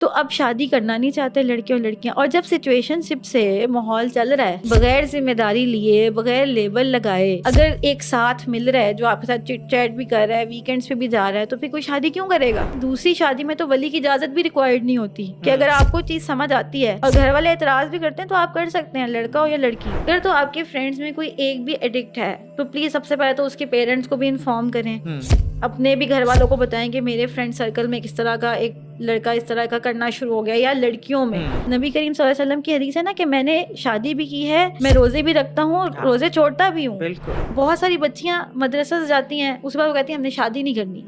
تو اب شادی کرنا نہیں چاہتے لڑکے اور لڑکیاں. اور جب سچویشن شپ سے ماحول چل رہا ہے بغیر ذمہ داری لیے, بغیر لیبل لگائے, اگر ایک ساتھ مل رہا ہے جو آپ کے ساتھ چٹ چیٹ بھی کر رہا ہے, ویکینڈز پہ بھی جا رہا ہے, تو پھر کوئی شادی کیوں کرے گا؟ دوسری شادی میں تو ولی کی اجازت بھی ریکوائرڈ نہیں ہوتی کہ اگر آپ کو چیز سمجھ آتی ہے اور گھر والے اعتراض بھی کرتے ہیں تو آپ کر سکتے ہیں, لڑکا ہو یا لڑکی. اگر تو آپ کے فرینڈز میں کوئی ایک بھی ایڈکٹ ہے تو پلیز سب سے پہلے تو اس کے پیرنٹس کو بھی انفارم کریں, اپنے بھی گھر والوں کو بتائیں کہ میرے فرینڈ سرکل میں کس طرح کا ایک لڑکا اس طرح کا کرنا شروع ہو گیا, یا لڑکیوں میں. نبی کریم صلی اللہ علیہ وسلم کی حدیث ہے نا کہ میں نے شادی بھی کی ہے, میں روزے بھی رکھتا ہوں, روزے چھوڑتا بھی ہوں. بہت ساری بچیاں مدرسہ سے جاتی ہیں, اس کے بعد وہ کہتی ہیں ہم نے شادی نہیں کرنی.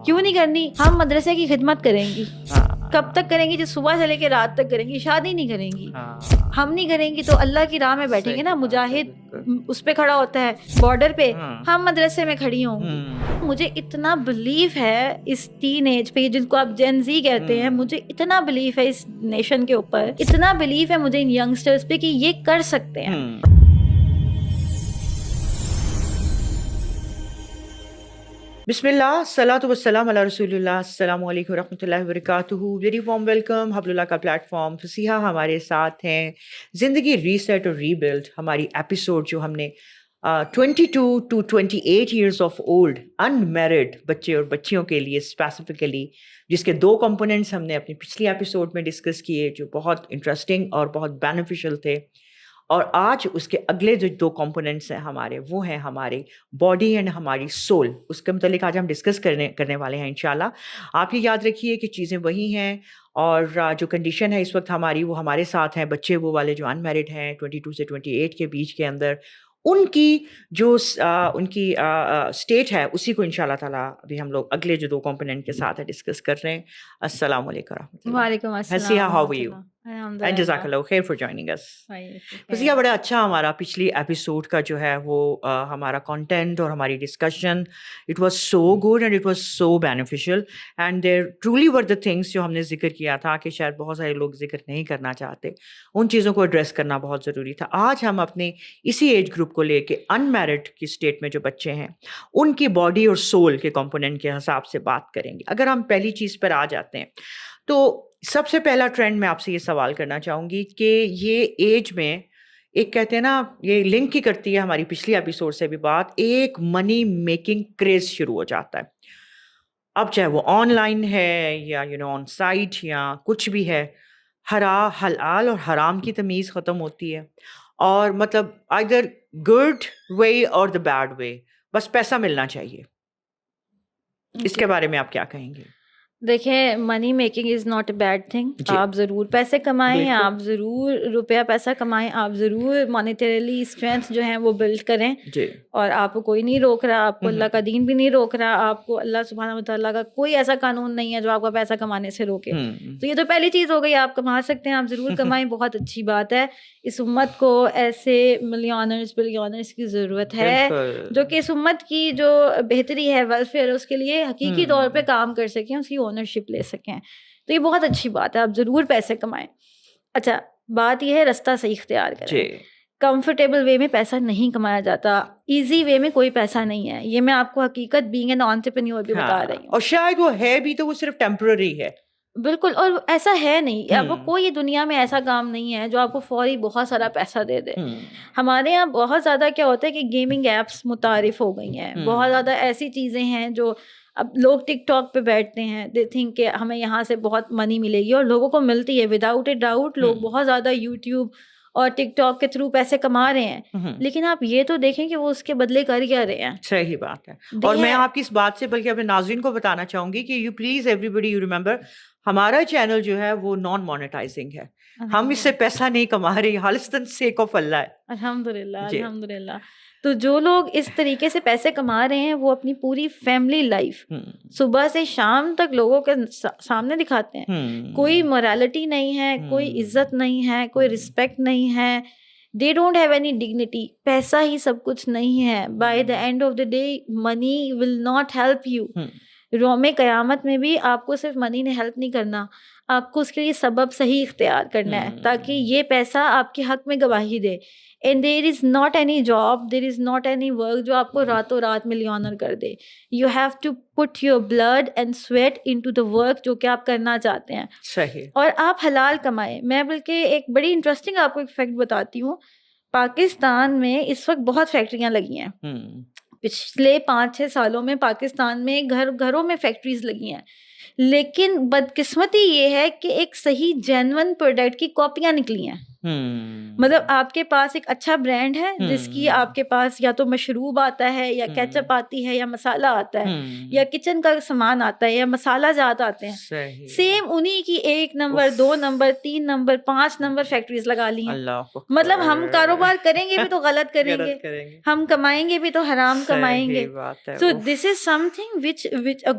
کیوں نہیں کرنی؟ ہم مدرسے کی خدمت کریں گی. کب تک کریں گی؟ جو صبح سے لے کے رات تک کریں گی, شادی نہیں کریں گی. ہم نہیں کریں گی تو اللہ کی راہ میں بیٹھیں گے نا, مجاہد اس پہ کھڑا ہوتا ہے بارڈر پہ, ہم مدرسے میں کھڑی ہوں گی. مجھے اتنا بلیف ہے اس ٹین ایج پہ جن کو آپ جین زی کہتے ہیں, مجھے اتنا بلیف ہے اس نیشن کے اوپر, اتنا بلیف ہے مجھے ان ینگسٹرز پہ کہ یہ کر سکتے ہیں. بسم اللہ, الصلاۃ والسلام علی رسول اللہ. السلام علیکم ورحمۃ اللہ وبرکاتہ. Very warm welcome. حبل اللہ کا پلیٹ فارم فصیحہ ہمارے ساتھ ہیں. زندگی ریسیٹ اور ری بلڈ ہماری ایپیسوڈ جو ہم نے 22 to 28 years of old unmarried بچے اور بچیوں کے لیے اسپیسیفکلی, جس کے 2 کمپوننٹس ہم نے اپنی پچھلی ایپیسوڈ میں ڈسکس کیے جو بہت انٹرسٹنگ اور بہت بینیفیشل تھے. اور آج اس کے اگلے جو 2 کمپوننٹس ہیں ہمارے, وہ ہیں ہماری باڈی اینڈ ہماری سول. اس کے متعلق آج ہم ڈسکس کرنے والے ہیں انشاءاللہ. آپ یہ یاد رکھیے کہ چیزیں وہی ہیں, اور جو کنڈیشن ہے اس وقت ہماری, وہ ہمارے ساتھ ہیں بچے وہ والے جو انمیرڈ ہیں 22 سے 28 کے بیچ کے اندر. ان کی جو ان کی اسٹیٹ ہے اسی کو انشاءاللہ تعالیٰ ابھی ہم لوگ اگلے جو 2 کمپوننٹ کے ساتھ ڈسکس کر رہے ہیں. السلام علیکم ورحمۃ اللہ. وعلیکم السلام. حسیہ, ہاؤ آر یو؟ And جزاک اللہ خیر فار جوائننگ اس. فصیحہ, بڑا اچھا ہمارا پچھلی ایپیسوڈ کا جو ہے وہ ہمارا کنٹینٹ اور ہماری discussion, it was so good and it was so beneficial, and there truly were the things جو ہم نے ذکر کیا تھا کہ شاید بہت سارے لوگ ذکر نہیں کرنا چاہتے, ان چیزوں کو ایڈریس کرنا بہت ضروری تھا. آج ہم اپنے اسی ایج گروپ کو لے کے ان میرڈ کی اسٹیٹ میں جو بچے ہیں ان کی باڈی اور سول کے کمپوننٹ کے حساب سے بات کریں گے. اگر ہم پہلی چیز پر آ جاتے ہیں تو سب سے پہلا ٹرینڈ میں آپ سے یہ سوال کرنا چاہوں گی کہ یہ ایج میں ایک کہتے ہیں نا, یہ لنک ہی کرتی ہے ہماری پچھلی ایپیسوڈ سے بھی بات, ایک منی میکنگ کریز شروع ہو جاتا ہے. اب چاہے وہ آن لائن ہے یا آن سائٹ یا کچھ بھی ہے, حلال اور حرام کی تمیز ختم ہوتی ہے, اور مطلب either good way اور the bad way, بس پیسہ ملنا چاہیے. اس کے بارے میں آپ کیا کہیں گے؟ دیکھیں, money making is not a bad thing. آپ ضرور پیسے کمائیں, آپ ضرور روپیہ پیسہ کمائیں, آپ ضرور مانیٹریلی اسٹرینتھ جو ہیں وہ بلڈ کریں, اور آپ کو کوئی نہیں روک رہا, آپ کو اللہ کا دین بھی نہیں روک رہا, آپ کو اللہ سبحانہ وتعالیٰ کا کوئی ایسا قانون نہیں ہے جو آپ کا پیسہ کمانے سے روکے. تو یہ تو پہلی چیز ہو گئی, آپ کما سکتے ہیں, آپ ضرور کمائیں, بہت اچھی بات ہے. اس امت کو ایسے بلیونرز کی ضرورت ہے جو کہ اس امت کی جو بہتری ہے, ویلفیئر, اس کے لیے حقیقی طور پہ کام کر سکیں, اس کی اونرشپ لے سکیں. تو یہ بہت اچھی بات ہے, آپ ضرور پیسے کمائیں. اچھا, بات یہ ہے رستہ صحیح اختیار کریں. کمفرٹیبل وے میں پیسہ نہیں کمایا جاتا, ایزی وے میں کوئی پیسہ نہیں ہے. یہ میں آپ کو حقیقت بینگ این انٹرپرینیور بھی بتا رہی ہوں. اور شاید وہ ہے بھی تو وہ صرف ٹیمپرری ہے. بالکل, اور ایسا ہے نہیں, اب کوئی دنیا میں ایسا کام نہیں ہے جو آپ کو فوری بہت سارا پیسہ دے دے. ہمارے یہاں بہت زیادہ کیا ہوتا ہے کہ گیمنگ ایپس متعارف ہو گئی ہیں, بہت زیادہ ایسی چیزیں ہیں جو اب لوگ ٹک ٹاک پہ بیٹھتے ہیں, دے تھنک کہ ہمیں یہاں سے بہت منی ملے گی, اور لوگوں کو ملتی ہے وداؤٹ اے ڈاؤٹ. لوگ بہت زیادہ یوٹیوب اور ٹک ٹاک کے تھرو پیسے کما رہے ہیں, لیکن آپ یہ تو دیکھیں کہ وہ اس کے بدلے کر کیا رہے ہیں. صحیح بات ہے. اور میں آپ کی اس بات سے بلکہ اپنے ناظرین کو بتانا چاہوں گی کہ you please everybody you remember, ہمارا چینل جو ہے وہ نان مانیٹائزنگ ہے, ہم اس سے پیسہ نہیں کما رہے, خالصتاً سیک آف اللہ ہے. الحمدللہ الحمدللہ. تو جو لوگ اس طریقے سے پیسے کما رہے ہیں وہ اپنی پوری فیملی لائف صبح سے شام تک لوگوں کے سامنے دکھاتے ہیں. کوئی مورالٹی نہیں ہے, کوئی عزت نہیں ہے, کوئی رسپیکٹ نہیں ہے. They don't have any dignity. پیسہ ہی سب کچھ نہیں ہے. By the end of the day, money will not help you. یوم قیامت میں بھی آپ کو صرف منی نے ہیلپ نہیں کرنا, آپ کو اس کے لیے سبب صحیح اختیار کرنا ہے تاکہ یہ پیسہ آپ کے حق میں گواہی دے. And there is not any job, there is not any work جو آپ کو راتوں رات ملیونر کر دے. You have to put your blood and sweat into the work جو کہ آپ کرنا چاہتے ہیں. صحیح. اور آپ حلال کمائیں. میں بلکہ ایک بڑی انٹرسٹنگ آپ کو ایک فیکٹ بتاتی ہوں. پاکستان میں اس وقت بہت فیکٹریاں لگی ہیں. پچھلے 5-6 سالوں میں پاکستان میں گھروں میں فیکٹریز لگی ہیں, لیکن بدقسمتی یہ ہے کہ ایک صحیح جینون پروڈکٹ کی کاپیاں نکلی ہیں. مطلب آپ کے پاس ایک اچھا برانڈ ہے جس کی آپ کے پاس یا تو مشروب آتا ہے یا کیچپ آتی ہے یا مسالہ آتا ہے یا کچن کا سامان آتا ہے یا مسالہ جات آتے ہیں, سیم انہی کی 1 number 2 number 3 number 5 number factories لگا لی ہیں. مطلب ہم کاروبار کریں گے بھی تو غلط کریں گے, ہم کمائیں گے بھی تو حرام کمائیں گے. سو دس is something which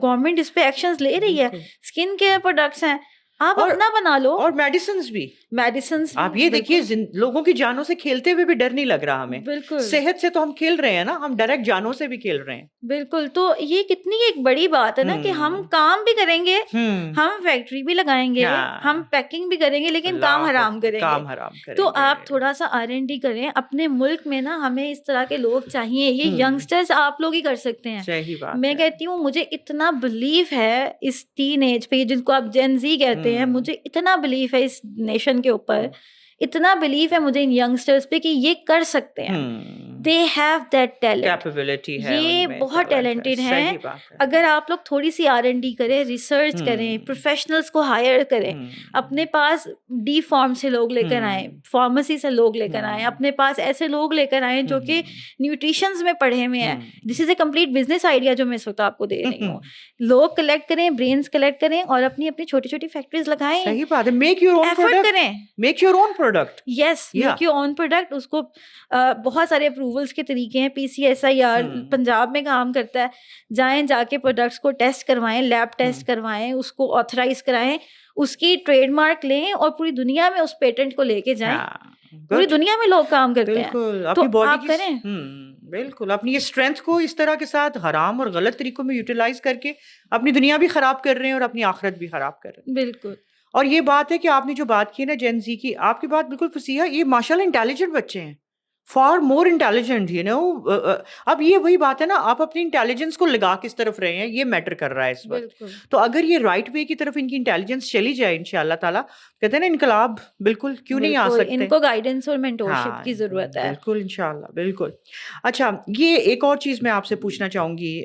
government اس پہ ایکشنز لے رہی ہے. اسکن کیئر پروڈکٹس ہیں, آپ اپنا بنا لو. اور میڈیسنز بھی آپ یہ دیکھیے, لوگوں کی جانوں سے کھیلتے ہوئے بھی ڈر نہیں لگ رہا ہمیں. بالکل, صحت سے تو ہم کھیل رہے ہیں نا, ہم ڈائریکٹ جانوں سے بھی کھیل رہے ہیں. بالکل. تو یہ کتنی ایک بڑی بات ہے نا کہ ہم کام بھی کریں گے, ہم فیکٹری بھی لگائیں گے, ہم پیکنگ بھی کریں گے, لیکن کام حرام کریں گے. تو آپ تھوڑا سا R&D کریں اپنے ملک میں نا. ہمیں اس طرح کے لوگ چاہیے. یہ ینگسٹرز آپ لوگ ہی کر سکتے ہیں. میں کہتی ہوں مجھے اتنا بلیف ہے اس ٹین ایج پہ جن کو آپ جین زی کہتے ہیں, مجھے اتنا بلیف ہے اس نیشن کے اوپر, اتنا بلیف ہے مجھے ان ینگسٹرز پہ کہ یہ کر سکتے ہیں. They have that talent, capability ہے, یہ بہت ٹیلنٹڈ ہیں. اگر آپ لوگ تھوڑی سی R&D کریں, ریسرچ کریں, پروفیشنلز کو ہائر کریں, اپنے پاس ڈی فارم سے لوگ لے کر آئیں, فارمیسی سے لوگ لے کر آئیں, اپنے پاس ایسے لوگ لے کر آئیں جو کہ نیوٹریشنز میں پڑھے ہوئے ہیں. دس از اے کمپلیٹ بزنس آئیڈیا جو میں اس وقت آپ کو دے رہی ہوں. لوگ کلیکٹ کریں, برینز کلیکٹ کریں اور اپنی اپنی چھوٹی چھوٹی فیکٹریز لگائیں. صحیح بات ہے. میک یور اون پروڈکٹ کریں, make your own product. Yes, make your own product. اس کو بہت سارے اپروولس کے طریقے ہیں. PCSIR پنجاب میں کام کرتا ہے. جائیں, جا کے پروڈکٹس کو ٹیسٹ کروائیں, لیب ٹیسٹ کروائیں, اس کو آتھرائز کرائیں, اس کی ٹریڈ مارک لیں اور پوری دنیا میں اس پیٹنٹ کو لے کے جائیں. پوری دنیا میں لوگ کام کرتے ہیں, تو آپ کریں. بالکل, اپنی یہ اسٹرینتھ کو اس طرح کے ساتھ حرام اور غلط طریقوں میں یوٹیلائز کر کے اپنی دنیا بھی خراب کر رہے ہیں اور اپنی آخرت بھی خراب کر رہے ہیں. بالکل. اور یہ بات ہے کہ آپ نے جو بات کی نا جین زی کی, آپ کی بات بالکل فصیح ہے. یہ ماشاء اللہ انٹیلیجنٹ بچے ہیں, for more intelligent, you know. اب یہ وہی بات ہے نا, آپ اپنی انٹیلیجنس کو لگا کس طرف رہے ہیں, یہ میٹر کر رہا ہے اس وقت. تو اگر یہ رائٹ وے کی طرف ان کی انٹیلیجنس چلی جائے انشاءاللہ تعالیٰ, کہتے ہیں نا انقلاب بالکل کیوں نہیں آ سکتے. ان کو گائیڈنس اور مینٹورشپ کی ضرورت ہے. بالکل انشاءاللہ, بالکل. اچھا, یہ ایک اور چیز میں آپ سے پوچھنا چاہوں گی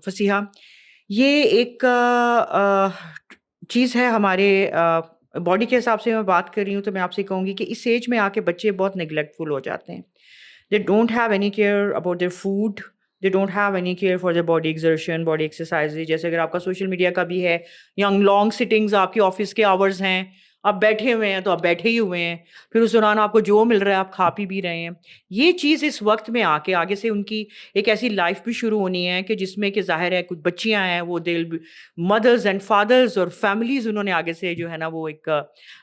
فصیحہ, یہ ایک چیز ہے ہمارے باڈی کے حساب سے میں بات کر رہی ہوں, تو میں آپ سے کہوں گی کہ اس ایج میں آ کے بچے بہت نگلیکٹفل ہو جاتے ہیں. They don't have any care about their food, they don't have any care for their body exertion, body exercise. جیسے اگر آپ کا سوشل میڈیا کا بھی ہے, یا لانگ سٹنگز آپ کے آفس کے آورز ہیں, آپ بیٹھے ہوئے ہیں تو آپ بیٹھے ہی ہوئے ہیں, پھر اس دوران آپ کو جو مل رہا ہے آپ کھا پی بھی رہے ہیں. یہ چیز اس وقت میں آ کے آگے سے ان کی ایک ایسی لائف بھی شروع ہونی ہے کہ جس میں کہ ظاہر ہے کچھ بچیاں ہیں, وہ دل مدرز اینڈ فادرز اور فیملیز انہوں نے آگے سے جو ہے نا وہ ایک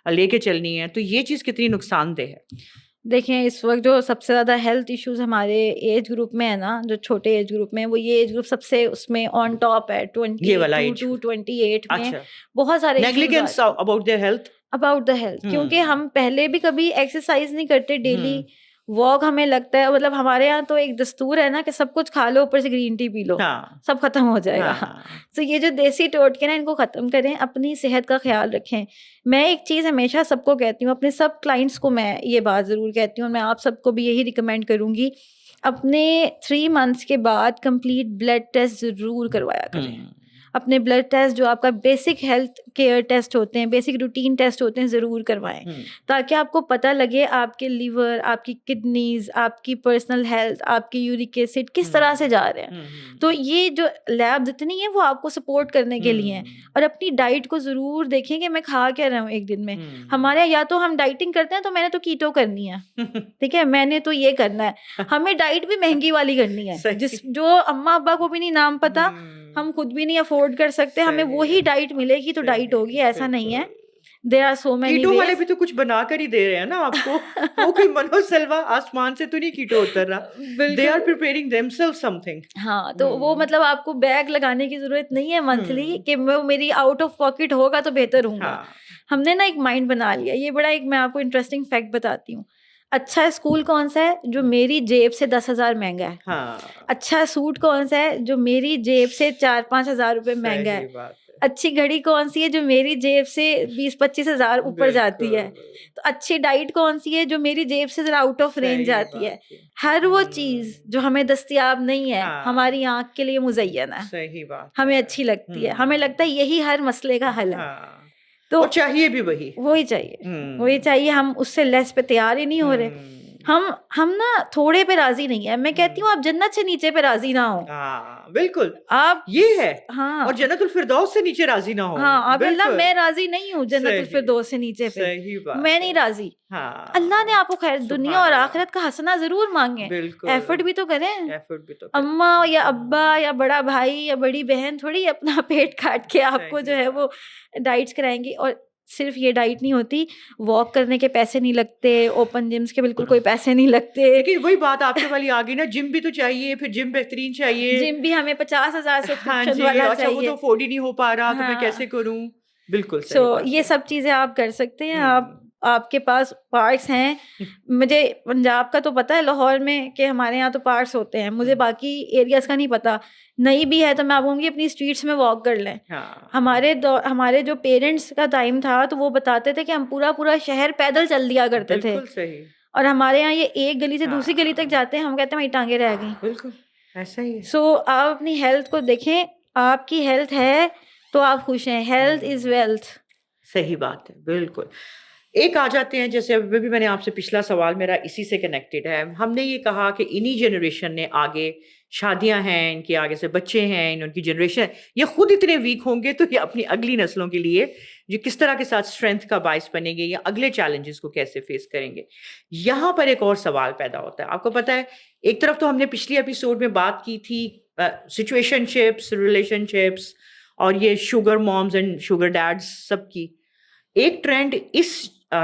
لے کے چلنی ہے. تو یہ چیز کتنی نقصان دہ ہے؟ دیکھیں, اس وقت جو سب سے زیادہ ہیلتھ ایشوز ہمارے ایج گروپ میں ہے نا, جو چھوٹے ایج گروپ میں, وہ یہ ایج گروپ سب سے اس میں آن ٹاپ ہے. 22 to 28 میں بہت سارے نیگلیجنس اباؤٹ دیئر ہیلتھ, کیونکہ ہم پہلے بھی کبھی ایکسرسائز نہیں کرتے. ڈیلی واک ہمیں لگتا ہے, مطلب ہمارے یہاں تو ایک دستور ہے نا کہ سب کچھ کھا لو, اوپر سے گرین ٹی پی لو, سب ختم ہو جائے گا. تو یہ جو دیسی ٹوٹکے نا, ان کو ختم کریں, اپنی صحت کا خیال رکھیں. میں ایک چیز ہمیشہ سب کو کہتی ہوں, اپنے سب کلائنٹس کو میں یہ بات ضرور کہتی ہوں, میں آپ سب کو بھی یہی ریکمینڈ کروں گی, اپنے 3 months کے بعد کمپلیٹ بلڈ ٹیسٹ ضرور کروایا کریں. اپنے بلڈ ٹیسٹ جو آپ کا بیسک ہیلتھ کیئر ٹیسٹ ہوتے ہیں, بیسک روٹین ٹیسٹ ہوتے ہیں, ضرور کروائیں, تاکہ آپ کو پتہ لگے آپ کے لیور, آپ کی کڈنیز, آپ کی پرسنل ہیلتھ, آپ کی یورک ایسڈ کس طرح سے جا رہے ہیں. تو یہ جو لیب جتنی ہیں وہ آپ کو سپورٹ کرنے کے لیے ہیں. اور اپنی ڈائٹ کو ضرور دیکھیں کہ میں کھا کیا رہا ہوں ایک دن میں. ہمارے یا تو ہم ڈائٹنگ کرتے ہیں تو میں نے تو کیٹو کرنی ہے, ٹھیک ہے, میں نے تو یہ کرنا ہے. ہمیں ڈائٹ بھی مہنگی والی کرنی ہے, جو اماں ابا کو بھی نہیں نام پتا, ہم خود بھی نہیں افورڈ کر سکتے, ہمیں وہی ڈائٹ ملے گی تو ڈائٹ ہوگی, ایسا نہیں ہے. there are so many کیٹو والے ways. بھی تو کچھ بنا کر ہی دے رہے ہیں نا آپ کو, وہ کوئی منو سلوا آسمان سے تو نہیں کیٹو اتر رہا, they are preparing themselves something. ہاں تو وہ مطلب آپ کو بیگ لگانے کی ضرورت نہیں ہے منتھلی کہ میری آؤٹ آف پاکٹ ہوگا تو بہتر ہوں گا. ہم نے نا ایک مائنڈ بنا لیا. یہ بڑا ایک میں آپ کو انٹرسٹنگ فیکٹ بتاتی ہوں. اچھا اسکول کون سا ہے جو میری جیب سے 10,000 مہنگا ہے؟ اچھا سوٹ کون سا ہے جو میری جیب سے 4-5 ہزار روپے مہنگا ہے؟ اچھی گھڑی کون سی ہے جو میری جیب سے 20-25 ہزار اوپر جاتی ہے؟ تو اچھی ڈائٹ کون سی ہے جو میری جیب سے ذرا آؤٹ آف رینج جاتی ہے؟ ہر وہ چیز جو ہمیں دستیاب نہیں ہے ہماری آنکھ کے لیے مزین ہے, صحیح بات, ہمیں اچھی لگتی ہے, ہمیں لگتا ہے یہی ہر مسئلے کا حل ہے. تو چاہیے بھی وہی چاہیے. ہم اس سے لیس پہ تیار ہی نہیں ہو رہے. ہم نا تھوڑے پہ راضی نہیں ہے. میں کہتی ہوں آپ جنت سے نیچے پہ راضی نہ ہو. بالکل آپ یہ ہے. ہاں, اور جنت الفردوس سے نیچے راضی نہ ہو. ہاں آپ اللہ میں راضی نہیں ہوں جنت الفردوس سے نیچے پہ, میں نہیں راضی. اللہ نے آپ کو خیر دنیا اور آخرت کا حسنہ ضرور مانگے, ایفرٹ بھی تو کریں. اماں یا ابا یا بڑا بھائی یا بڑی بہن تھوڑی اپنا پیٹ کاٹ کے آپ کو جو ہے وہ ڈائٹس کرائیں گی. اور صرف یہ ڈائٹ نہیں ہوتی, واک کرنے کے پیسے نہیں لگتے, اوپن جمس کے بالکل کوئی پیسے نہیں لگتے. لیکن وہی بات آپ کے والی آ گئی نا, جم بھی تو چاہیے, پھر جم بہترین چاہیے, جم بھی ہمیں 50,000 سبسکرپشن والا چاہیے. وہ تو افورڈ ہی نہیں ہو پا رہا, تو میں کیسے کروں. بالکل سو یہ سب چیزیں آپ کر سکتے ہیں. آپ کے پاس پارکس ہیں. مجھے پنجاب کا تو پتہ ہے لاہور میں کہ ہمارے یہاں تو پارکس ہوتے ہیں, مجھے باقی ایریاز کا نہیں پتا. نہیں بھی ہے تو میں آپ کہوں گی اپنی اسٹریٹس میں واک کر لیں. ہمارے جو پیرنٹس کا ٹائم تھا تو وہ بتاتے تھے کہ ہم پورا شہر پیدل چل دیا کرتے تھے. اور ہمارے یہاں یہ ایک گلی سے دوسری گلی تک جاتے ہیں, ہم کہتے ہیں وہیں ٹانگیں رہ گئیں. بالکل ایسا ہی ہے. سو آپ اپنی ہیلتھ کو دیکھیں. آپ کی ہیلتھ ہے تو آپ خوش ہیں. Health is wealth. صحیح بات ہے, بالکل. ایک آ جاتے ہیں, جیسے ابھی بھی میں نے آپ سے پچھلا سوال میرا اسی سے کنیکٹڈ ہے. ہم نے یہ کہا کہ انہی جنریشن نے آگے شادیاں ہیں, ان کے آگے سے بچے ہیں, ان کی جنریشن یہ خود اتنے ویک ہوں گے, تو یہ اپنی اگلی نسلوں کے لیے یہ کس طرح کے ساتھ اسٹرینتھ کا باعث بنیں گے, یا اگلے چیلنجز کو کیسے فیس کریں گے. یہاں پر ایک اور سوال پیدا ہوتا ہے. آپ کو پتہ ہے ایک طرف تو ہم نے پچھلی ایپیسوڈ میں بات کی تھی سچویشن شپس, ریلیشن شپس, اور یہ sugar moms and sugar deeds سب کی. ایک ٹرینڈ اس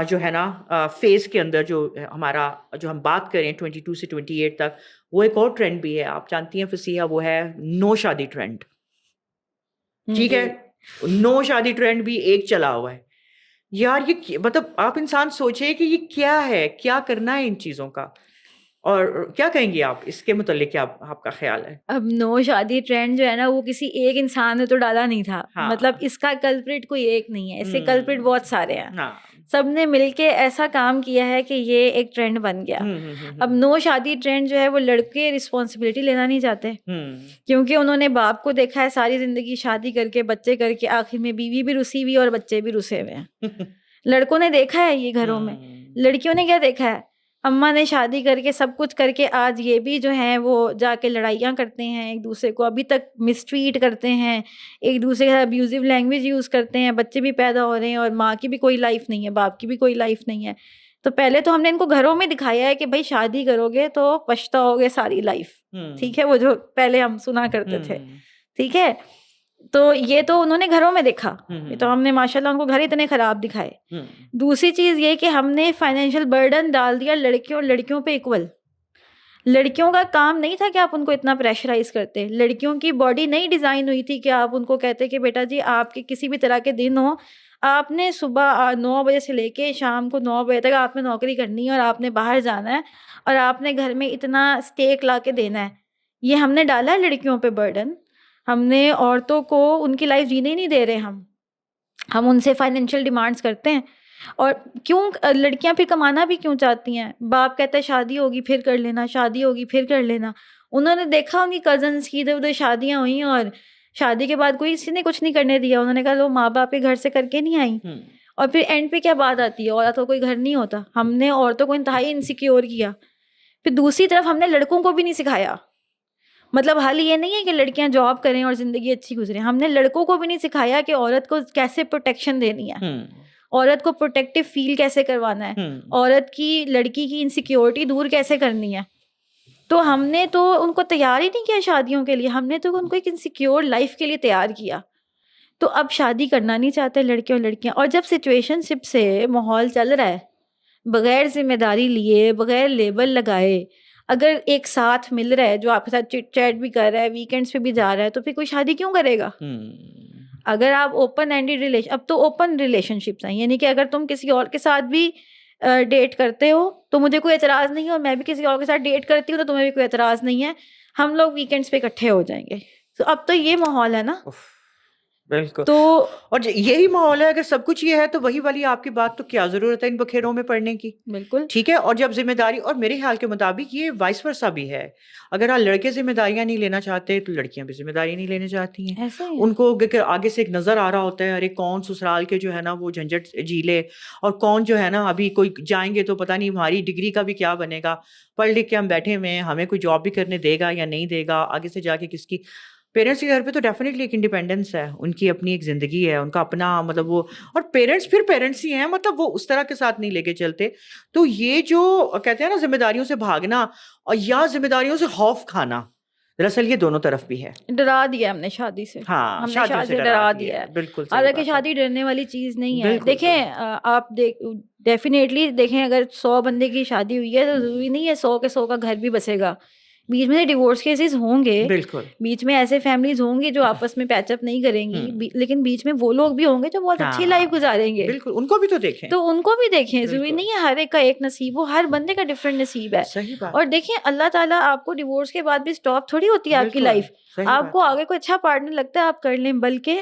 جو ہے نا فیز کے اندر جو ہمارا جو ہم بات کریں 22 سے 28 تک, وہ ایک اور ٹرینڈ بھی ہے. آپ جانتی ہیں فصیحہ, وہ ہے نو شادی ٹرینڈ. ٹھیک ہے, نو شادی ٹرینڈ بھی ایک چلا ہوا ہے. یار یہ مطلب آپ انسان سوچے کہ یہ کیا ہے, کیا کرنا ہے ان چیزوں کا, اور کیا کہیں گے آپ اس کے متعلق, کیا آپ کا خیال ہے؟ اب نو شادی ٹرینڈ جو ہے نا وہ کسی ایک انسان نے تو ڈالا نہیں تھا. مطلب اس کا کلپریٹ کوئی ایک نہیں ہے, اس کے کلپریٹ بہت سارے ہیں. سب نے مل کے ایسا کام کیا ہے کہ یہ ایک ٹرینڈ بن گیا. اب نو شادی ٹرینڈ جو ہے وہ لڑکے رسپانسبلٹی لینا نہیں چاہتے, کیونکہ انہوں نے باپ کو دیکھا ہے ساری زندگی شادی کر کے, بچے کر کے, آخر میں بیوی بھی رسی ہوئی اور بچے بھی رسے ہوئے ہیں. لڑکوں نے دیکھا ہے یہ گھروں میں, لڑکیوں نے کیا دیکھا ہے, اماں نے شادی کر کے سب کچھ کر کے آج یہ بھی جو ہیں وہ جا کے لڑائیاں کرتے ہیں, ایک دوسرے کو ابھی تک مسٹریٹ کرتے ہیں, ایک دوسرے کا ابیوزو لینگویج یوز کرتے ہیں, بچے بھی پیدا ہو رہے ہیں اور ماں کی بھی کوئی لائف نہیں ہے, باپ کی بھی کوئی لائف نہیں ہے. تو پہلے تو ہم نے ان کو گھروں میں دکھایا ہے کہ بھائی شادی کرو گے تو پچھتاؤ گے ساری لائف. ٹھیک ہے, وہ جو پہلے ہم سنا کرتے تھے. ٹھیک ہے, تو یہ تو انہوں نے گھروں میں دیکھا, یہ تو ہم نے ماشاءاللہ ان کو گھر اتنے خراب دکھائے. دوسری چیز یہ کہ ہم نے فائنینشیل برڈن ڈال دیا لڑکیوں اور لڑکیوں پہ ایکول. لڑکیوں کا کام نہیں تھا کہ آپ ان کو اتنا پریشرائز کرتے. لڑکیوں کی باڈی نہیں ڈیزائن ہوئی تھی کہ آپ ان کو کہتے کہ بیٹا جی آپ کے کسی بھی طرح کے دن ہو, آپ نے صبح 9 بجے سے لے کے شام کو 9 بجے تک آپ نے نوکری کرنی ہے, اور آپ نے باہر جانا ہے, اور آپ نے گھر میں اتنا اسٹیک لا کے دینا ہے. یہ ہم نے ڈالا ہے لڑکیوں پہ برڈن. ہم نے عورتوں کو ان کی لائف جینے نہیں دے رہے. ہم ان سے فائنینشیل ڈیمانڈس کرتے ہیں. اور کیوں لڑکیاں پھر کمانا بھی کیوں چاہتی ہیں؟ باپ کہتا ہے شادی ہوگی پھر کر لینا, شادی ہوگی پھر کر لینا. انہوں نے دیکھا ان کی کزنس کی ادھر ادھر شادیاں ہوئیں, اور شادی کے بعد کوئی کسی نے کچھ نہیں کرنے دیا. انہوں نے کہا لو ماں باپ کے گھر سے کر کے نہیں آئی. اور پھر اینڈ پہ کیا بات آتی ہے, عورت کو کوئی گھر نہیں ہوتا. ہم نے عورتوں کو انتہائی انسیکیور کیا. پھر دوسری طرف ہم نے لڑکوں کو بھی نہیں سکھایا. مطلب حال یہ نہیں ہے کہ لڑکیاں جاب کریں اور زندگی اچھی گزرے. ہم نے لڑکوں کو بھی نہیں سکھایا کہ عورت کو کیسے پروٹیکشن دینی ہے, عورت کو پروٹیکٹیو فیل کیسے کروانا ہے, عورت کی لڑکی کی انسیکیورٹی دور کیسے کرنی ہے. تو ہم نے تو ان کو تیار ہی نہیں کیا شادیوں کے لیے. ہم نے تو ان کو ایک انسیکیور لائف کے لیے تیار کیا. تو اب شادی کرنا نہیں چاہتے لڑکے اور لڑکیاں. اور جب سچویشن شپ سے ماحول چل رہا ہے, بغیر ذمہ داری لیے, بغیر لیبل لگائے, اگر ایک ساتھ مل رہا ہے جو آپ کے ساتھ چٹ چیٹ بھی کر رہا ہے, ویکینڈس پہ بھی جا رہا ہے, تو پھر کوئی شادی کیوں کرے گا؟ اگر آپ اوپن اینڈیڈ ریلیشن, اب تو اوپن ریلیشن شپس ہیں, یعنی کہ اگر تم کسی اور کے ساتھ بھی ڈیٹ کرتے ہو تو مجھے کوئی اعتراض نہیں ہے, اور میں بھی کسی اور کے ساتھ ڈیٹ کرتی ہوں تو تمہیں بھی کوئی اعتراض نہیں ہے, ہم لوگ ویکینڈس پہ اکٹھے ہو جائیں گے. تو اب تو یہ ماحول ہے نا. بالکل. تو اور یہی ماحول ہے, اگر سب کچھ یہ ہے تو وہی والی آپ کی بات, تو کیا ضرورت ہے ان بکھیروں میں پڑنے کی؟ بالکل ٹھیک ہے. اور جب ذمہ داری, اور میرے خیال کے مطابق یہ وائس ورسا بھی ہے, اگر لڑکے ذمہ داریاں نہیں لینا چاہتے تو لڑکیاں بھی ذمہ داری نہیں لینا چاہتی ہیں. ایسا ہی ان کو آگے سے ایک نظر آ رہا ہوتا ہے, ارے کون سسرال کے جو ہے نا وہ جھنجھٹ جھیلے, اور کون جو ہے نا ابھی کوئی جائیں گے تو پتہ نہیں ہماری ڈگری کا بھی کیا بنے گا, پڑھ لکھ کے ہم بیٹھے ہوئے ہیں, ہمیں کوئی جاب بھی کرنے دے گا یا نہیں دے گا, آگے سے جا کے کس کی. پیرنٹس کے گھر پہ تو ڈیفینیٹلی ایک انڈیپینڈنس ہے, ان کی اپنی ایک زندگی ہے, ان کا اپنا مطلب وہ, اور پیرنٹس پھر پیرنٹس ہی ہیں, مطلب وہ اس طرح کے ساتھ نہیں لے کے چلتے. تو یہ جو کہتے ہیں نا ذمہ داریوں سے بھاگنا اور یا ذمہ داریوں سے خوف کھانا, دراصل یہ دونوں طرف بھی ہے. ڈرا دیا ہم نے شادی سے, ہاں, ہم نے شادی سے ڈرا دیا ہے. بالکل. حالانکہ شادی ڈرنے والی چیز نہیں ہے. دیکھیں آپ ڈیفینیٹلی دیکھیں, اگر 100 بندے کی شادی ہوئی ہے تو ضروری نہیں ہے 100 کے 100 کا گھر بھی بسے گا. بیچ میں ڈیورس کیسز ہوں گے, بالکل, بیچ میں ایسے فیملیز ہوں گی جو آپس میں پیچ اپ نہیں کریں گی, لیکن بیچ میں وہ لوگ بھی ہوں گے جو بہت اچھی لائف گزاریں گے. بالکل, ان کو بھی تو دیکھیں, تو ان کو بھی دیکھیں. ضروری نہیں ہے ہر ایک کا ایک نصیب ہو, ہر بندے کا ڈفرینٹ نصیب ہے. صحیح بات. اور دیکھیں اللہ تعالیٰ آپ کو ڈیورس کے بعد بھی اسٹاپ تھوڑی ہوتی ہے آپ کی لائف. آپ کو آگے کوئی اچھا پارٹنر لگتا ہے آپ کر لیں, بلکہ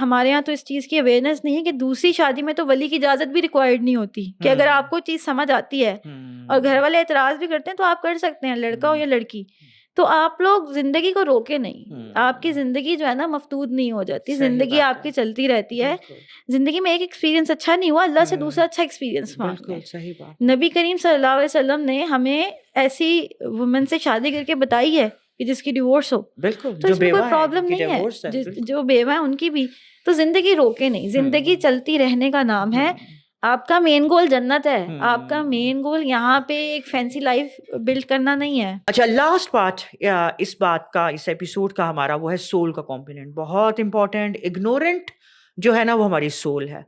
ہمارے یہاں تو اس چیز کی اویئرنیس نہیں ہے کہ دوسری شادی میں تو ولی کی اجازت بھی ریکوائرڈ نہیں ہوتی, کہ اگر آپ کو چیز سمجھ آتی ہے اور گھر والے اعتراض بھی کرتے ہیں تو آپ کر سکتے ہیں, لڑکا ہو یا لڑکی. تو آپ لوگ زندگی کو روکے نہیں, آپ کی زندگی جو ہے نا مفتود نہیں ہو جاتی, زندگی آپ کی چلتی رہتی ہے. زندگی میں ایک ایکسپیرینس اچھا نہیں ہوا, اللہ سے دوسرا اچھا ایکسپیرینس مانگتے ہیں. نبی کریم صلی اللہ علیہ وسلم نے ہمیں ایسی وومن سے شادی کر کے بتائی ہے کہ جس کی ڈیورس ہو. بالکل, تو اس میں کوئی پرابلم نہیں ہے, جو بیوہ ہے ان کی بھی. تو زندگی روکے نہیں, زندگی چلتی رہنے کا نام ہے. آپ کا مین گول جنت ہے, آپ کا مین گول یہاں پہ ایک فینسی لائف بلڈ کرنا نہیں ہے. اچھا, لاسٹ پارٹ اس بات کا, اس ایپیسوڈ کا ہمارا, وہ ہے سول کا کمپوننٹ, بہت امپورٹنٹ. اگنورنٹ جو ہے نا وہ ہماری سول ہے.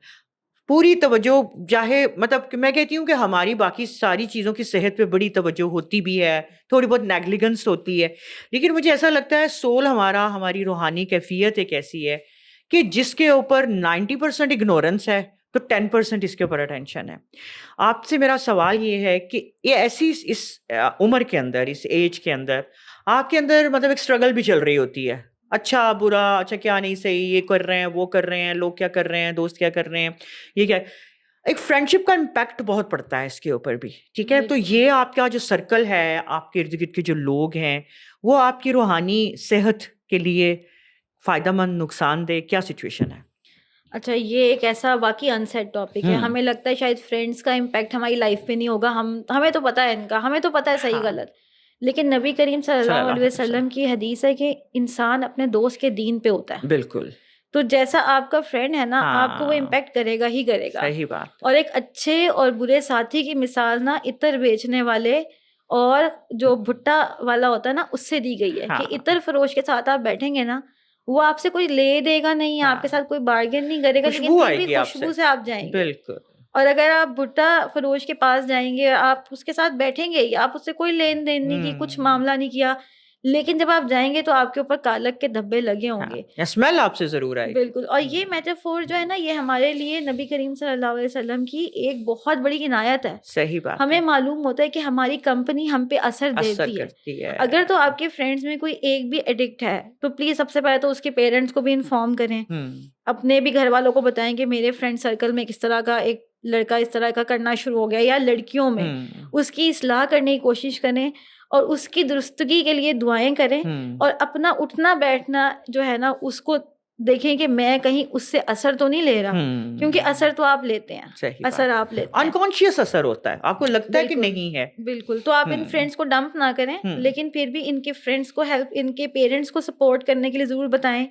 پوری توجہ, چاہے مطلب کہ میں کہتی ہوں کہ ہماری باقی ساری چیزوں کی صحت پہ بڑی توجہ ہوتی بھی ہے, تھوڑی بہت نیگلیجنس ہوتی ہے, لیکن مجھے ایسا لگتا ہے سول ہماری روحانی کیفیت ایک ایسی ہے کہ جس کے اوپر 90% اگنورنس ہے تو 10% اس کے اوپر اٹینشن ہے. آپ سے میرا سوال یہ ہے کہ یہ ایسی اس عمر کے اندر, اس ایج کے اندر آپ کے اندر مطلب ایک اسٹرگل بھی چل رہی ہوتی ہے, اچھا برا, اچھا کیا نہیں صحیح, یہ کر رہے ہیں وہ کر رہے ہیں, لوگ کیا کر رہے ہیں, دوست کیا کر رہے ہیں, یہ کیا, ایک فرینڈشپ کا امپیکٹ بہت پڑتا ہے اس کے اوپر بھی. ٹھیک ہے, تو یہ آپ کا جو سرکل ہے, آپ کے ارد گرد کے جو لوگ ہیں, وہ آپ کی روحانی صحت کے لیے فائدہ مند, نقصان دہ, کیا سچویشن ہے؟ اچھا, یہ ایک ایسا باقی انسیٹ ٹاپک ہے. ہمیں لگتا ہے شاید فرینڈس کا امپیکٹ ہماری لائف پہ نہیں ہوگا, ہمیں تو پتہ ہے ان کا, ہمیں تو پتہ ہے صحیح غلط. لیکن نبی کریم صلی اللہ علیہ وسلم کی حدیث ہے کہ انسان اپنے دوست کے دین پہ ہوتا ہے. بالکل. تو جیسا آپ کا فرینڈ ہے نا, آپ کو وہ امپیکٹ کرے گا ہی کرے گا. صحیح بات. اور ایک اچھے اور برے ساتھی کی مثال نا عطر بیچنے والے اور جو بھٹا والا ہوتا ہے نا اس سے دی گئی ہے, کہ عطر فروش کے ساتھ آپ بیٹھیں گے نا, وہ آپ سے کوئی لے دے گا نہیں, آپ کے ساتھ کوئی بارگین نہیں کرے گا, لیکن پھر بھی خوشبو سے آپ جائیں گے. بالکل. اور اگر آپ بھٹا فروش کے پاس جائیں گے, آپ اس کے ساتھ بیٹھیں گے, آپ اس سے کوئی لین دین نہیں کی, کچھ معاملہ نہیں کیا, لیکن جب آپ جائیں گے تو آپ کے اوپر کالک کے دھبے لگے ہوں گے, اسمیل آپ سے ضرور آئے. بالکل. اور یہ میٹافور جو ہے نا, یہ ہمارے لیے نبی کریم صلی اللہ علیہ وسلم کی ایک بہت بڑی عنایت ہے. صحیح بات. ہمیں معلوم ہوتا ہے کہ ہماری کمپنی ہم پہ اثر دیتی ہے. اگر تو آپ کے فرینڈس میں کوئی ایک بھی ایڈکٹ ہے تو پلیز سب سے پہلے تو اس کے پیرنٹس کو بھی انفارم کریں, اپنے بھی گھر والوں کو بتائیں کہ میرے فرینڈ سرکل میں کس طرح کا ایک لڑکا اس طرح کا کرنا شروع ہو گیا, یا لڑکیوں میں اس کی اصلاح کرنے کی کوشش کریں, اور اس کی درستگی کے لیے دعائیں کریں, اور اپنا اٹھنا بیٹھنا جو ہے نا اس کو دیکھیں کہ میں کہیں اس سے اثر تو نہیں لے رہا, کیونکہ اثر تو آپ لیتے ہیں, اثر آپ لیتے ہیں, انکانشیس اثر ہوتا ہے, آپ کو لگتا ہے کہ نہیں ہے. بالکل. تو آپ ان فرینڈس کو ڈمپ نہ کریں, لیکن پھر بھی ان کے فرینڈس کو ہیلپ, ان کے پیرنٹس کو سپورٹ کرنے کے لیے ضرور بتائیں,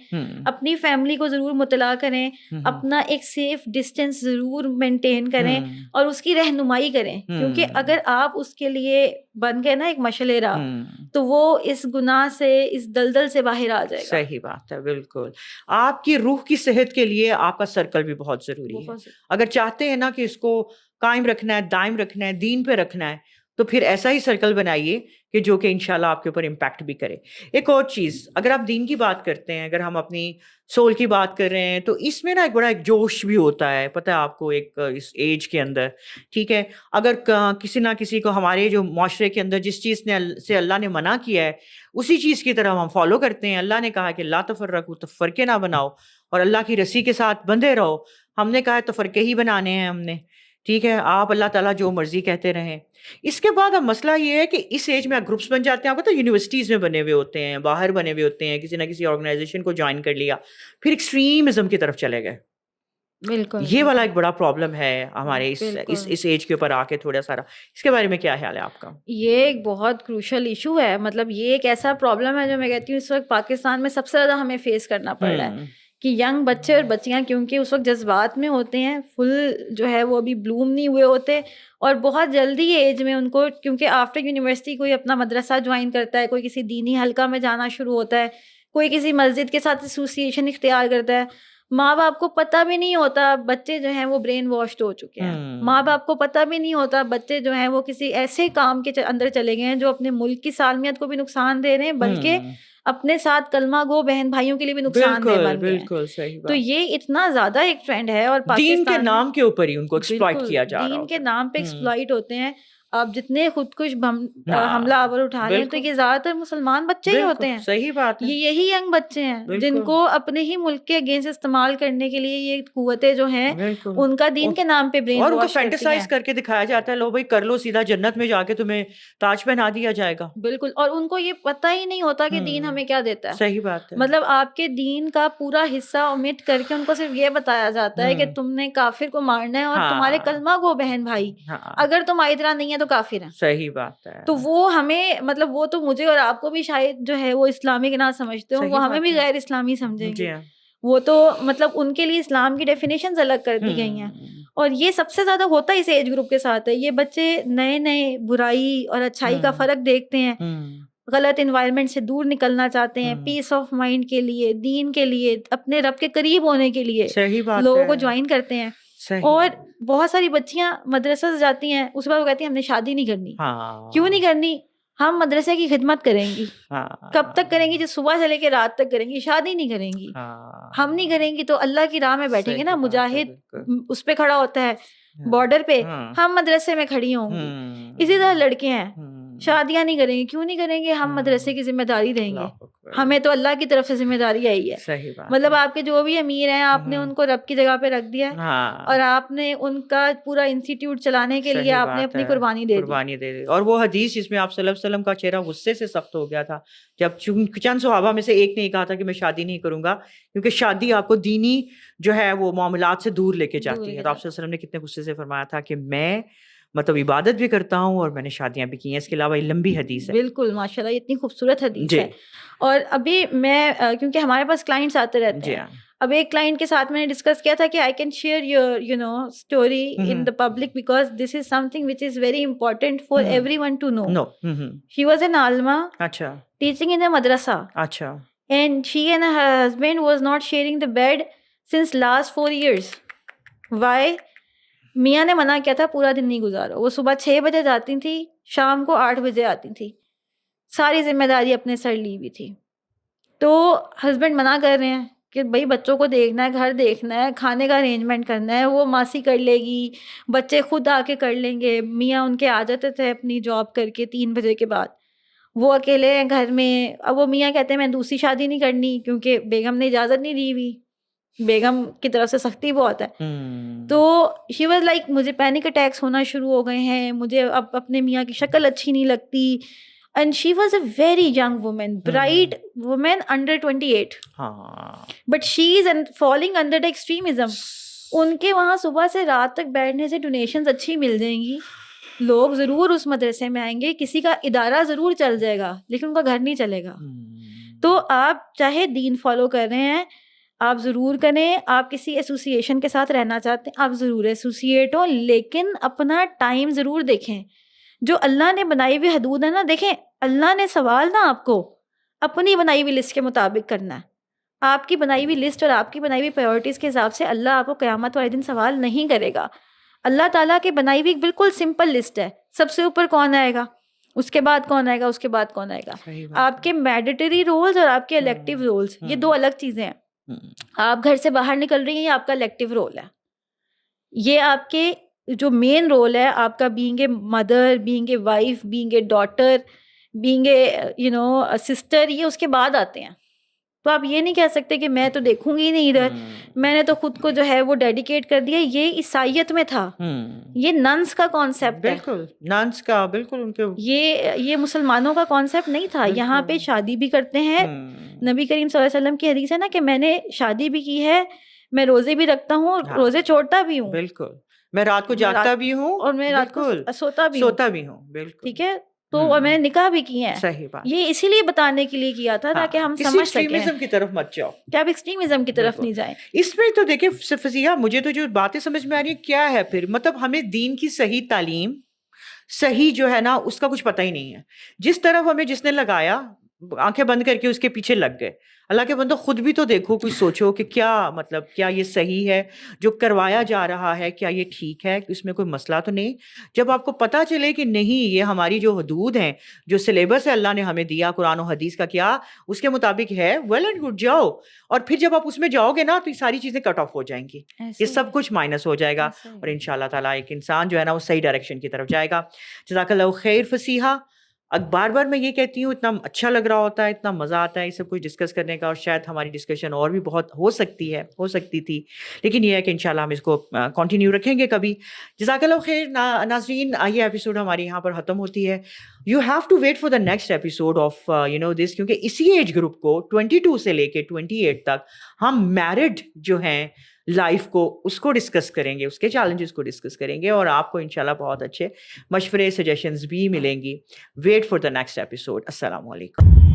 اپنی فیملی کو ضرور مطلع کریں, اپنا ایک سیف ڈسٹینس ضرور مینٹین کریں, اور اس کی رہنمائی کریں, کیونکہ اگر آپ اس کے لیے بن گئے نا ایک مشعلِ راہ, تو وہ اس گناہ سے, اس دلدل سے باہر آ جائے گا. صحیح بات ہے, بالکل. آپ کی روح کی صحت کے لیے آپ کا سرکل بھی بہت ضروری ہے. اگر چاہتے ہیں نا کہ اس کو قائم رکھنا ہے, دائم رکھنا ہے, دین پہ رکھنا ہے, تو پھر ایسا ہی سرکل بنائیے کہ جو کہ انشاءاللہ آپ کے اوپر امپیکٹ بھی کرے. ایک اور چیز, اگر آپ دین کی بات کرتے ہیں, اگر ہم اپنی سول کی بات کر رہے ہیں, تو اس میں نا ایک بڑا ایک جوش بھی ہوتا ہے, پتہ ہے آپ کو, ایک اس ایج کے اندر, ٹھیک ہے. اگر کسی نہ کسی کو ہمارے جو معاشرے کے اندر جس چیز سے اللہ نے منع کیا ہے, اسی چیز کی طرح ہم فالو کرتے ہیں. اللہ نے کہا کہ لا تفرقوا, تو فرقے نہ بناؤ, اور اللہ کی رسی کے ساتھ بندھے رہو. ہم نے کہا تو فرقے ہی بنانے ہیں ہم نے, ٹھیک ہے. آپ اللہ تعالیٰ جو مرضی کہتے رہیں. اس کے بعد اب مسئلہ یہ ہے کہ اس ایج میں گروپس بن جاتے ہیں. آپ کو تو یونیورسٹیز میں بنے ہوئے ہوتے ہیں, باہر بنے ہوئے ہوتے ہیں, کسی نہ کسی آرگنائزیشن کو جوائن کر لیا, پھر ایکسٹریمزم کی طرف چلے گئے. بالکل, یہ والا ایک بڑا پرابلم ہے ہمارے اس ایج کے اوپر آ کے تھوڑا سارا. اس کے بارے میں کیا خیال ہے آپ کا؟ یہ ایک بہت کروشل ایشو ہے. مطلب یہ ایک ایسا پرابلم ہے جو میں کہتی ہوں اس وقت پاکستان میں سب سے زیادہ ہمیں فیس کرنا پڑ رہا ہے, کہ ینگ بچے اور بچیاں کیونکہ اس وقت جذبات میں ہوتے ہیں, فل جو ہے وہ ابھی بلوم نہیں ہوئے ہوتے, اور بہت جلدی ایج میں ان کو, کیونکہ آفٹر یونیورسٹی کوئی اپنا مدرسہ جوائن کرتا ہے, کوئی کسی دینی حلقہ میں جانا شروع ہوتا ہے, کوئی کسی مسجد کے ساتھ ایسوسیشن اختیار کرتا ہے. ماں باپ کو پتہ بھی نہیں ہوتا بچے جو ہیں وہ برین واشڈ ہو چکے ہیں. ماں باپ کو پتہ بھی نہیں ہوتا بچے جو ہیں وہ کسی ایسے کام کے اندر چلے گئے ہیں جو اپنے ملک کی سالمیت کو بھی نقصان دے رہے ہیں, بلکہ اپنے ساتھ کلمہ گو بہن بھائیوں کے لیے بھی نقصان دہ بن گئے ہیں. بالکل صحیح بات. تو یہ اتنا زیادہ ایک ٹرینڈ ہے, اور دین کے پاکستان نام کے اوپر ہی ان کو ایکسپلائٹ کیا جا رہا ہے. دین کے نام پہ ایکسپلائٹ ہوتے ہیں. آپ جتنے خودکش حملہ آور اٹھا لیں تو یہ زیادہ تر مسلمان بچے ہی ہوتے ہیں. صحیح بات ہے. یہ یہی ینگ بچے ہیں جن کو اپنے ہی ملک کے اگینسٹ استعمال کرنے کے لیے یہ قوتیں جو ہیں ان کا دین کے نام پہ برین اور ان کو واش کرتی ہیں. فینٹیسائز کر کے دکھایا جاتا ہے, لو بھائی کر لو, سیدھا جنت میں جا کے تمہیں تاج پہنا دیا جائے گا. بالکل, اور ان کو یہ پتہ ہی نہیں ہوتا کہ دین ہمیں کیا دیتا ہے. صحیح بات ہے. مطلب آپ کے دین کا پورا حصہ اومٹ کر کے ان کو صرف یہ بتایا جاتا ہے کہ تم نے کافر کو مارنا ہے, اور تمہارے کلمہ گو بہن بھائی اگر تمہاری طرح نہیں ہے تو کافر ہیں. صحیح بات ہے. تو وہ ہمیں, مطلب وہ تو مجھے اور آپ کو بھی شاید جو ہے وہ اسلامک نہ سمجھتے ہو, وہ ہمیں بھی غیر اسلامی سمجھیں گے. وہ تو مطلب ان کے لیے اسلام کی ڈیفینیشنز الگ کر دی گئی ہیں. اور یہ سب سے زیادہ ہوتا اس ایج گروپ کے ساتھ ہے. یہ بچے نئے نئے برائی اور اچھائی کا فرق دیکھتے ہیں, غلط انوائرمنٹ سے دور نکلنا چاہتے ہیں, پیس آف مائنڈ کے لیے, دین کے لیے, اپنے رب کے قریب ہونے کے لیے لوگوں کو جوائن کرتے ہیں. اور بہت ساری بچیاں مدرسہ سے جاتی ہیں, اس کے بعد وہ کہتی ہیں ہم نے شادی نہیں کرنی. کیوں نہیں کرنی؟ ہم مدرسے کی خدمت کریں گی. کب تک کریں گی؟ جو صبح سے لے کے رات تک کریں گی, شادی نہیں کریں گی. ہم نہیں کریں گی تو اللہ کی راہ میں بیٹھیں گے نا, مجاہد اس پہ کھڑا ہوتا ہے بارڈر پہ, ہم مدرسے میں کھڑی ہوں گی. اسی طرح لڑکے ہیں, شادیاں نہیں کریں گے. کیوں نہیں کریں گے؟ ہم مدرسے کی ذمہ داری دیں گے, ہمیں تو اللہ کی طرف سے ذمہ داری آئی ہے. مطلب آپ کے جو بھی امیر ہیں آپ نے ان کو رب کی جگہ پہ رکھ دیا, اور آپ نے ان کا پورا انسٹیٹیوٹ چلانے کے لیے آپ نے اپنی قربانی دے دی. اور وہ حدیث جس میں آپ صلی اللہ علیہ وسلم کا چہرہ غصے سے سخت ہو گیا تھا جب چند صحابہ میں سے ایک نے کہا تھا کہ میں شادی نہیں کروں گا, کیونکہ شادی آپ کو دینی جو ہے وہ معاملات سے دور لے کے جاتی ہے. تو آپ صلی اللہ علیہ وسلم نے کتنے غصے سے فرمایا تھا کہ میں مطلب عبادت بھی کرتا ہوں اور میں نے شادیاں بھی کی ہیں. اس کے علاوہ یہ لمبی حدیث ہے. بالکل, ماشاءاللہ اتنی خوبصورت حدیث ہے. اور ابھی میں کیونکہ ہمارے پاس کلائنٹس آتے رہتے ہیں, اب ایک کلائنٹ کے ساتھ میں نے ڈسکس کیا تھا کہ I can share your story in the public because this is something which is very important for everyone to know. She was an عالمہ teaching in a madrasa. And she and her husband was not sharing the bed since last 4 years. Why? میاں نے منع کیا تھا پورا دن نہیں گزارو. وہ صبح 6 بجے جاتی تھی, شام کو 8 بجے آتی تھی, ساری ذمہ داری اپنے سر لی ہوئی تھی. تو ہسبینڈ منع کر رہے ہیں کہ بھائی بچوں کو دیکھنا ہے, گھر دیکھنا ہے, کھانے کا ارینجمنٹ کرنا ہے, وہ ماسی کر لے گی, بچے خود آ کے کر لیں گے. میاں ان کے آ جاتے تھے اپنی جاب کر کے 3 بجے کے بعد, وہ اکیلے ہیں گھر میں. اب وہ میاں کہتے ہیں میں دوسری شادی نہیں کرنی کیونکہ بیگم نے اجازت نہیں دی ہوئی, بیگم کی طرف سے سختی بہت ہے. تو شی واز لائک مجھے پینک اٹیکس ہونا شروع ہو گئے ہیں, مجھے اب اپنے میاں کی شکل اچھی نہیں لگتی. And she was a very young woman, bright woman under 28, but she is falling under the extremism. ان کے وہاں صبح سے رات تک بیٹھنے سے ڈونیشنز اچھی مل جائیں گی, لوگ ضرور اس مدرسے میں آئیں گے, کسی کا ادارہ ضرور چل جائے گا لیکن ان کا گھر نہیں چلے گا. تو آپ چاہے دین فالو کر رہے ہیں آپ ضرور کریں, آپ کسی ایسوسیشن کے ساتھ رہنا چاہتے ہیں آپ ضرور ایسوسیٹ ہو, لیکن اپنا ٹائم ضرور دیکھیں. جو اللہ نے بنائی ہوئی حدود ہے نا، دیکھیں اللہ نے سوال نا آپ کو اپنی بنائی ہوئی لسٹ کے مطابق کرنا ہے. آپ کی بنائی ہوئی لسٹ اور آپ کی بنائی ہوئی پرائیورٹیز کے حساب سے اللہ آپ کو قیامت والے دن سوال نہیں کرے گا. اللہ تعالیٰ کی بنائی ہوئی بالکل سمپل لسٹ ہے. سب سے اوپر کون آئے گا، اس کے بعد کون آئے گا، اس کے بعد کون آئے گا. آپ کے میڈیٹری رولز اور آپ کے الیکٹیو رولز یہ دو الگ چیزیں ہیں. آپ گھر سے باہر نکل رہی ہیں، یہ آپ کا الیکٹیو رول ہے. یہ آپ کے جو مین رول ہے آپ کا being a mother, being a wife, being a daughter, being a sister, یہ اس کے بعد آتے ہیں. تو آپ یہ نہیں کہہ سکتے کہ میں تو دیکھوں گی نہیں ادھر، میں نے تو خود کو جو ہے وہ ڈیڈیکیٹ کر دیا. یہ عیسائیت میں تھا، یہ ننس کا کانسیپٹ ہے. بالکل ننس کا، بالکل ان کے یہ مسلمانوں کا کانسیپٹ نہیں تھا. یہاں پہ شادی بھی کرتے ہیں. نبی کریم صلی اللہ علیہ وسلم کی حدیث ہے نا کہ میں نے شادی بھی کی ہے، میں روزے بھی رکھتا ہوں، روزے چھوڑتا بھی ہوں، بالکل میں رات کو جاگتا بھی ہوں اور میں رات کو سوتا بھی ہوں. بالکل ٹھیک ہے. تو اور میں نے نکاح بھی کی ہیں. صحیح بات. یہ اسی لیے بتانے کے لیے کیا تھا تاکہ ہم سمجھ سکیں. ایکسٹریمزم کی طرف مت جاؤ، کہ آپ ایکسٹریمزم کی طرف نہیں جائیں. اس میں تو دیکھیں فضیہ، مجھے تو جو باتیں سمجھ میں آ رہی ہیں کیا ہے پھر، مطلب ہمیں دین کی صحیح تعلیم، صحیح جو ہے نا اس کا کچھ پتہ ہی نہیں ہے. جس طرف ہمیں جس نے لگایا آنکھیں بند کر کے اس کے پیچھے لگ گئے. اللہ کے بندو خود بھی تو دیکھو، کچھ سوچو کہ کیا مطلب کیا یہ صحیح ہے جو کروایا جا رہا ہے، کیا یہ ٹھیک ہے، اس میں کوئی مسئلہ تو نہیں. جب آپ کو پتہ چلے کہ نہیں یہ ہماری جو حدود ہیں، جو سلیبس ہے اللہ نے ہمیں دیا قرآن و حدیث کا کیا اس کے مطابق ہے، ویل اینڈ گڈ جاؤ. اور پھر جب آپ اس میں جاؤ گے نا تو یہ ساری چیزیں کٹ آف ہو جائیں گی، یہ سب کچھ مائنس ہو جائے گا، اور ان شاء اللہ تعالیٰ ایک انسان جو ہے نا وہ صحیح ڈائریکشن کی طرف جائے گا. جزاک اللہ خیر فصیحہ. اب بار بار میں یہ کہتی ہوں اتنا اچھا لگ رہا ہوتا ہے، اتنا مزہ آتا ہے یہ سب کچھ ڈسکس کرنے کا، اور شاید ہماری ڈسکشن اور بھی بہت ہو سکتی تھی، لیکن یہ ہے کہ انشاءاللہ ہم اس کو کنٹینیو رکھیں گے کبھی. جزاک اللہ خیر. ناظرین یہ ایپیسوڈ ہماری یہاں پر ختم ہوتی ہے. You have to wait for the next episode of this, کیونکہ اسی ایج گروپ کو 22 سے لے کے 28 تک ہم میرڈ جو ہیں لائف کو اس کو ڈسکس کریں گے، اس کے چیلنجز کو ڈسکس کریں گے، اور آپ کو انشاءاللہ بہت اچھے مشورے سجیشنز بھی ملیں گی. Wait for the next episode. السلام علیکم.